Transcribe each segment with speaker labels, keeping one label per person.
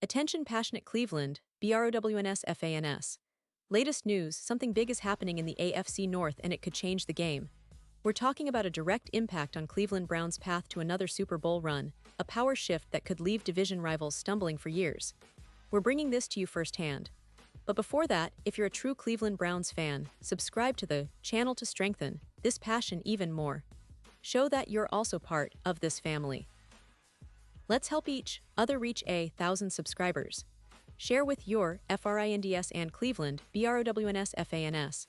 Speaker 1: Attention passionate Cleveland, BROWNS. Latest news, something big is happening in the AFC North and it could change the game. We're talking about a direct impact on Cleveland Browns' path to another Super Bowl run, a power shift that could leave division rivals stumbling for years. We're bringing this to you firsthand. But before that, if you're a true Cleveland Browns fan, subscribe to the channel to strengthen this passion even more. Show that you're also part of this family. Let's help each other reach 1,000 subscribers. Share with your FRINDS and Cleveland, BROWNS.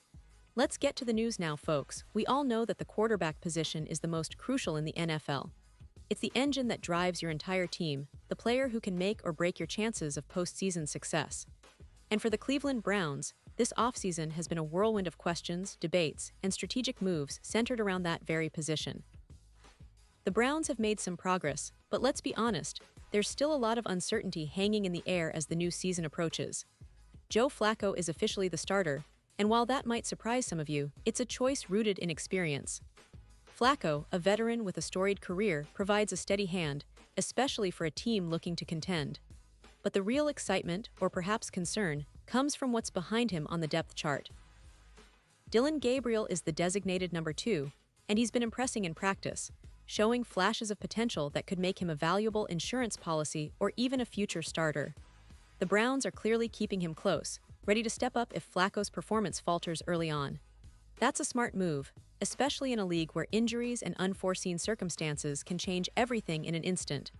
Speaker 1: Let's get to the news now, folks. We all know that the quarterback position is the most crucial in the NFL. It's the engine that drives your entire team, the player who can make or break your chances of postseason success. And for the Cleveland Browns, this offseason has been a whirlwind of questions, debates, and strategic moves centered around that very position. The Browns have made some progress, but let's be honest, there's still a lot of uncertainty hanging in the air as the new season approaches. Joe Flacco is officially the starter, and while that might surprise some of you, it's a choice rooted in experience. Flacco, a veteran with a storied career, provides a steady hand, especially for a team looking to contend. But the real excitement, or perhaps concern, comes from what's behind him on the depth chart. Dillon Gabriel is the designated number 2, and he's been impressing in practice, showing flashes of potential that could make him a valuable insurance policy or even a future starter. The Browns are clearly keeping him close, ready to step up if Flacco's performance falters early on. That's a smart move, especially in a league where injuries and unforeseen circumstances can change everything in an instant.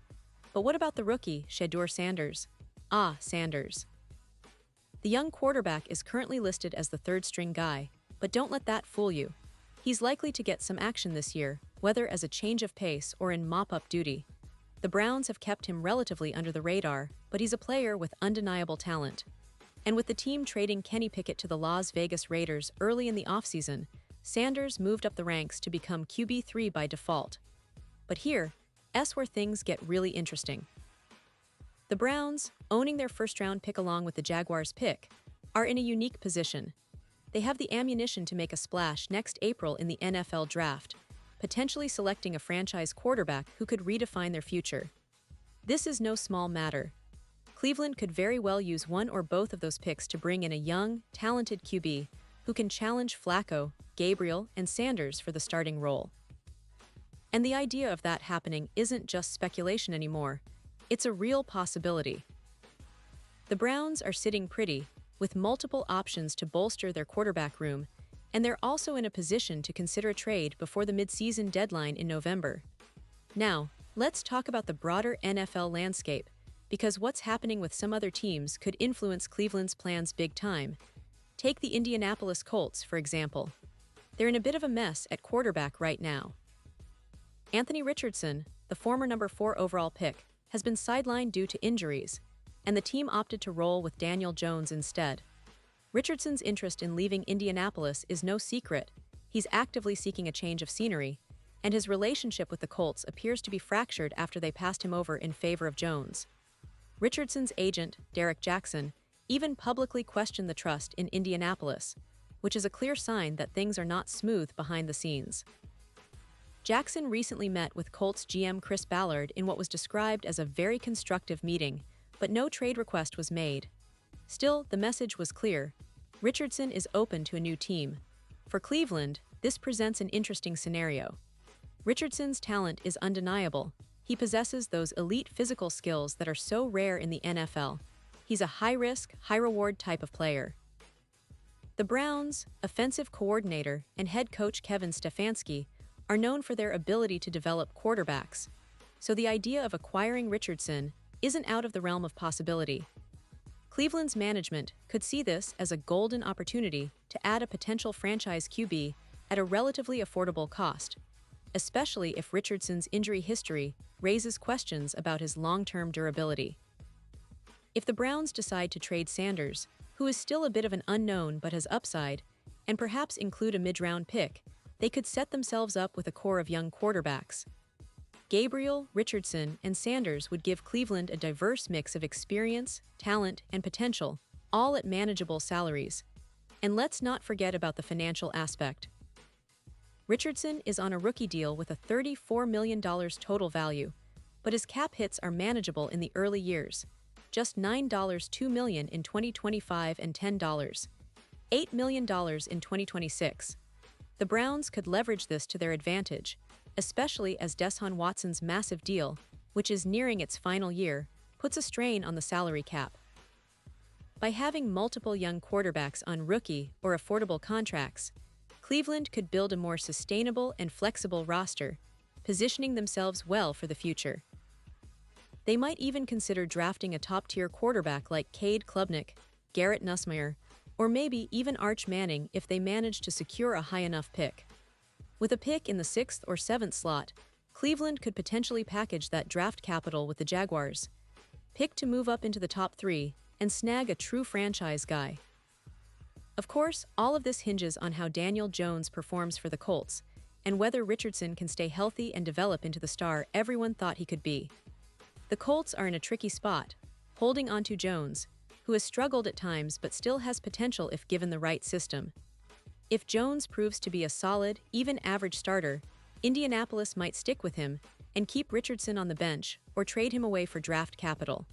Speaker 1: But what about the rookie, Shedeur Sanders? Sanders. The young quarterback is currently listed as the third-string guy, but don't let that fool you. He's likely to get some action this year, whether as a change of pace or in mop-up duty. The Browns have kept him relatively under the radar, but he's a player with undeniable talent. And with the team trading Kenny Pickett to the Las Vegas Raiders early in the offseason, Sanders moved up the ranks to become QB3 by default. But here's where things get really interesting. The Browns, owning their first-round pick along with the Jaguars' pick, are in a unique position. They have the ammunition to make a splash next April in the NFL Draft, potentially selecting a franchise quarterback who could redefine their future. This is no small matter. Cleveland could very well use one or both of those picks to bring in a young, talented QB who can challenge Flacco, Gabriel, and Sanders for the starting role. And the idea of that happening isn't just speculation anymore. It's a real possibility. The Browns are sitting pretty, with multiple options to bolster their quarterback room, and they're also in a position to consider a trade before the mid-season deadline in November. Now, let's talk about the broader NFL landscape, because what's happening with some other teams could influence Cleveland's plans big time. Take the Indianapolis Colts, for example. They're in a bit of a mess at quarterback right now. Anthony Richardson, the former number 4 overall pick, has been sidelined due to injuries, and the team opted to roll with Daniel Jones instead. Richardson's interest in leaving Indianapolis is no secret. He's actively seeking a change of scenery, and his relationship with the Colts appears to be fractured after they passed him over in favor of Jones. Richardson's agent, Derek Jackson, even publicly questioned the trust in Indianapolis, which is a clear sign that things are not smooth behind the scenes. Jackson recently met with Colts GM Chris Ballard in what was described as a very constructive meeting, but no trade request was made. Still, the message was clear. Richardson is open to a new team. For Cleveland, this presents an interesting scenario. Richardson's talent is undeniable. He possesses those elite physical skills that are so rare in the NFL. He's a high-risk, high-reward type of player. The Browns' offensive coordinator and head coach Kevin Stefanski are known for their ability to develop quarterbacks, so the idea of acquiring Richardson isn't out of the realm of possibility. Cleveland's management could see this as a golden opportunity to add a potential franchise QB at a relatively affordable cost, especially if Richardson's injury history raises questions about his long-term durability. If the Browns decide to trade Sanders, who is still a bit of an unknown but has upside, and perhaps include a mid-round pick, they could set themselves up with a core of young quarterbacks. Gabriel, Richardson, and Sanders would give Cleveland a diverse mix of experience, talent, and potential, all at manageable salaries. And let's not forget about the financial aspect. Richardson is on a rookie deal with a $34 million total value, but his cap hits are manageable in the early years. just $9, $2 million in 2025 and $10, $8 million in 2026. The Browns could leverage this to their advantage, especially as Deshaun Watson's massive deal, which is nearing its final year, puts a strain on the salary cap. By having multiple young quarterbacks on rookie or affordable contracts, Cleveland could build a more sustainable and flexible roster, positioning themselves well for the future. They might even consider drafting a top-tier quarterback like Cade Klubnik, Garrett Nussmeier, or maybe even Arch Manning if they manage to secure a high enough pick. With a pick in the 6th or 7th slot, Cleveland could potentially package that draft capital with the Jaguars, pick to move up into the top 3, and snag a true franchise guy. Of course, all of this hinges on how Daniel Jones performs for the Colts, and whether Richardson can stay healthy and develop into the star everyone thought he could be. The Colts are in a tricky spot, holding on to Jones, who has struggled at times but still has potential if given the right system. If Jones proves to be a solid, even average starter, Indianapolis might stick with him and keep Richardson on the bench or trade him away for draft capital.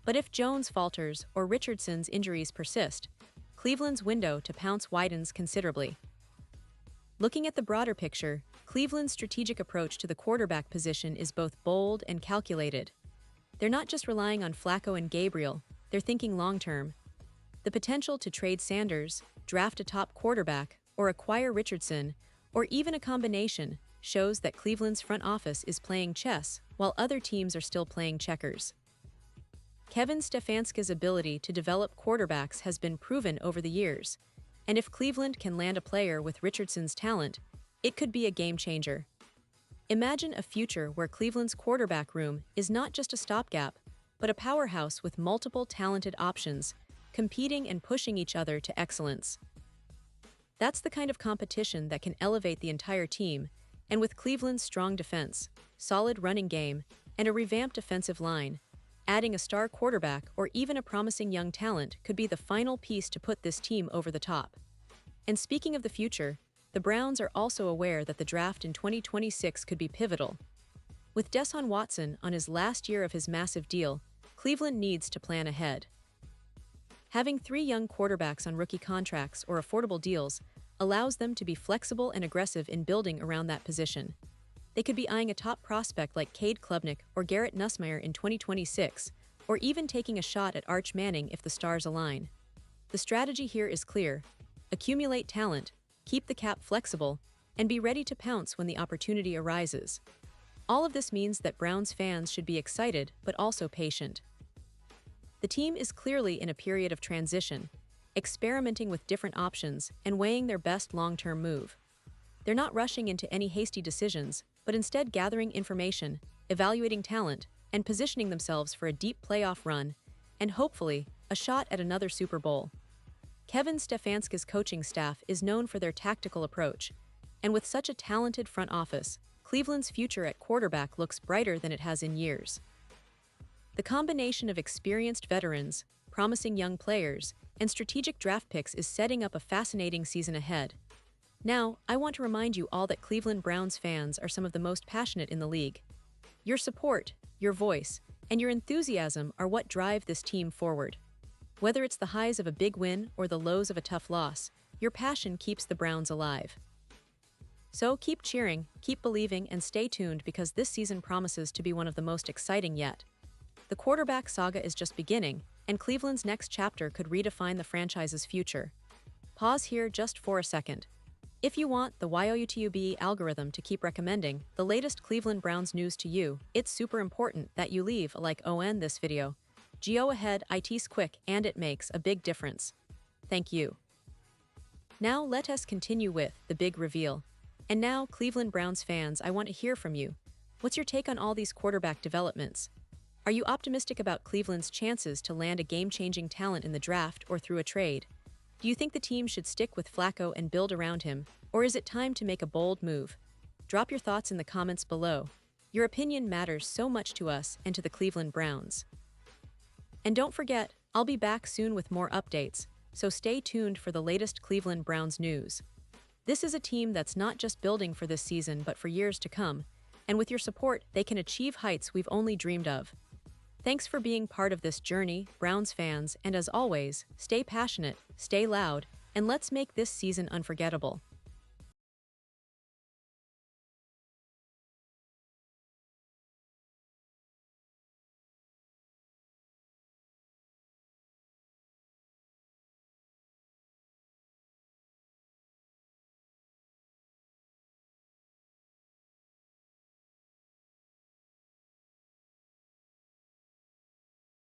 Speaker 1: But if Jones falters or Richardson's injuries persist, Cleveland's window to pounce widens considerably. Looking at the broader picture, Cleveland's strategic approach to the quarterback position is both bold and calculated. They're not just relying on Flacco and Gabriel, they're thinking long-term. The potential to trade Sanders, draft a top quarterback, or acquire Richardson, or even a combination, shows that Cleveland's front office is playing chess while other teams are still playing checkers. Kevin Stefanski's ability to develop quarterbacks has been proven over the years, and if Cleveland can land a player with Richardson's talent, it could be a game-changer. Imagine a future where Cleveland's quarterback room is not just a stopgap, but a powerhouse with multiple talented options, competing and pushing each other to excellence. That's the kind of competition that can elevate the entire team, and with Cleveland's strong defense, solid running game, and a revamped offensive line, adding a star quarterback or even a promising young talent could be the final piece to put this team over the top. And speaking of the future, the Browns are also aware that the draft in 2026 could be pivotal. With Deshaun Watson on his last year of his massive deal, Cleveland needs to plan ahead. Having 3 young quarterbacks on rookie contracts or affordable deals allows them to be flexible and aggressive in building around that position. They could be eyeing a top prospect like Cade Klubnik or Garrett Nussmeier in 2026, or even taking a shot at Arch Manning if the stars align. The strategy here is clear: accumulate talent, keep the cap flexible, and be ready to pounce when the opportunity arises. All of this means that Browns fans should be excited but also patient. The team is clearly in a period of transition, experimenting with different options and weighing their best long-term move. They're not rushing into any hasty decisions, but instead gathering information, evaluating talent, and positioning themselves for a deep playoff run, and hopefully, a shot at another Super Bowl. Kevin Stefanski's coaching staff is known for their tactical approach, and with such a talented front office, Cleveland's future at quarterback looks brighter than it has in years. The combination of experienced veterans, promising young players, and strategic draft picks is setting up a fascinating season ahead. Now, I want to remind you all that Cleveland Browns fans are some of the most passionate in the league. Your support, your voice, and your enthusiasm are what drive this team forward. Whether it's the highs of a big win or the lows of a tough loss, your passion keeps the Browns alive. So keep cheering, keep believing, and stay tuned because this season promises to be one of the most exciting yet. The quarterback saga is just beginning, and Cleveland's next chapter could redefine the franchise's future. Pause here just for a second. If you want the YouTube algorithm to keep recommending the latest Cleveland Browns news to you, it's super important that you leave a like on this video. Go ahead, it's quick and it makes a big difference. Thank you. Now let us continue with the big reveal. And now, Cleveland Browns fans, I want to hear from you. What's your take on all these quarterback developments? Are you optimistic about Cleveland's chances to land a game-changing talent in the draft or through a trade? Do you think the team should stick with Flacco and build around him, or is it time to make a bold move? Drop your thoughts in the comments below. Your opinion matters so much to us and to the Cleveland Browns. And don't forget, I'll be back soon with more updates, so stay tuned for the latest Cleveland Browns news. This is a team that's not just building for this season but for years to come, and with your support, they can achieve heights we've only dreamed of. Thanks for being part of this journey, Browns fans, and as always, stay passionate, stay loud, and let's make this season unforgettable.